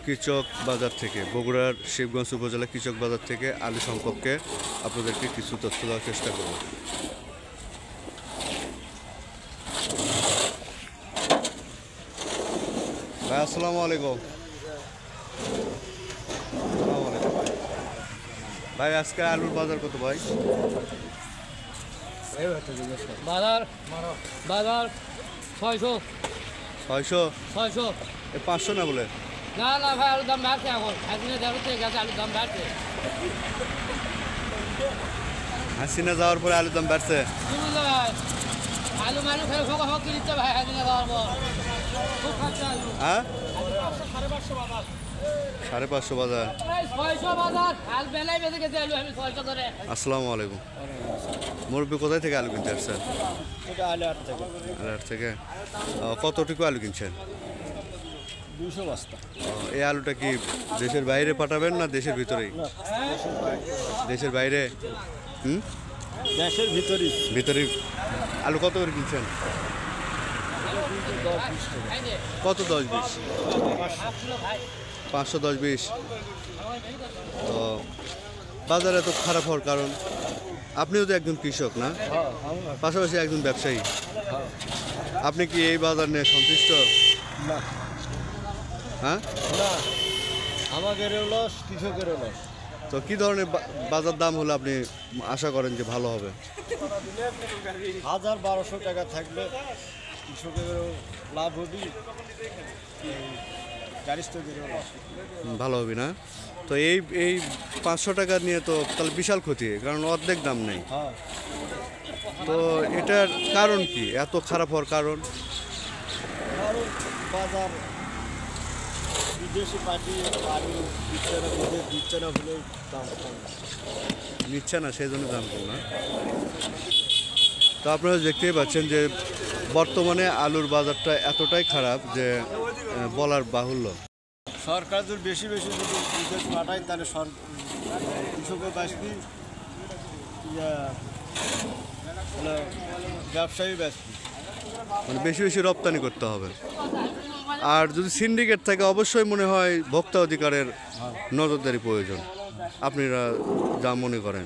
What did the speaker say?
কৃষক বাজার থেকে, বগুড়ার শিবগঞ্জ উপজেলা কৃষক বাজার থেকে আলু সম্পর্কে আপনাদেরকে কিছু তথ্য দেওয়ার চেষ্টা করব। ভাই আসসালামু আলাইকুম। ভাই আজকে আলুর বাজার কত ভাই? বাজার বাজার 600 600 600। 500 না বলে? না না ভাই, আলুর দাম বাড়ছে এখন, একদিনে দেড়তে গেছে, আলুর দাম বাড়ছে। হাসিনা যাওয়ার পরে আলুর দাম বাড়ছে। কি বুঝলো ভাই, আলু মানুষ খেলে সকাল সকাল কিনতে ভাই, একদিনে যাওয়ার পর খুব খাচ্ছে আলু। হ্যাঁ 550 বাজার, 550 বাজার। 600 বাজার, আল বেলায় বেঁধে গেছে আলু, আমি 600 করে। আসসালামু আলাইকুম। মুরব্বী কোথায় থেকে আলু কিনতে আসছেন? এটা আলু 8 থেকে। আলু থেকে কতটুকু আলু কিনছেন? 200 বস্তা। এই আলুটা কি দেশের বাইরে পাঠাবেন না দেশের ভিতরেই? দেশের বাইরে। দেশের ভিতরেই। ভিতরে আলু কত করে কিনছেন? কত 10-20? 500 10-20। তো বাজার এত খারাপ হওয়ার কারণ? আপনিও তো একজন কৃষক না, পাশাপাশি একজন ব্যবসায়ী, আপনি কি এই বাজার নিয়ে সন্তুষ্ট? না হ্যাঁ না, আমাদেরও লস, কৃষকেরও লস। তো কি ধরনের বাজার দাম হলে আপনি আশা করেন যে ভালো হবে? 1000-1200 টাকা থাকলে কৃষকেরও লাভ হবে, গাড়িস্থকেরও লাভ ভালো হবে না? তো এই 500 টাকা নিয়ে তো তাহলে বিশাল ক্ষতি, কারণ অর্ধেক দাম নেই। হ্যাঁ। তো এটার কারণ কি এত খারাপ হওয়ার কারণ? কারণ বাজার বিদেশি পার্টি আলু দিচ্ছে না বলে দাম কম নিচ্ছে না, সেই জন্য দাম কম না। তো আপনারা দেখতেই পাচ্ছেন যে বর্তমানে আলুর বাজারটা এতটাই খারাপ যে বলার বাহুল্য। সরকার যদি বেশি বেশি যদি বিদেশ পাঠায় তাহলে কৃষকও বাঁচবি, ব্যবসায়ী বাঁচবি। মানে বেশি বেশি রপ্তানি করতে হবে। আর যদি সিন্ডিকেট থাকে অবশ্যই মনে হয় ভোক্তা অধিকারের নজরদারি প্রয়োজন। আপনারা যা মনে করেন?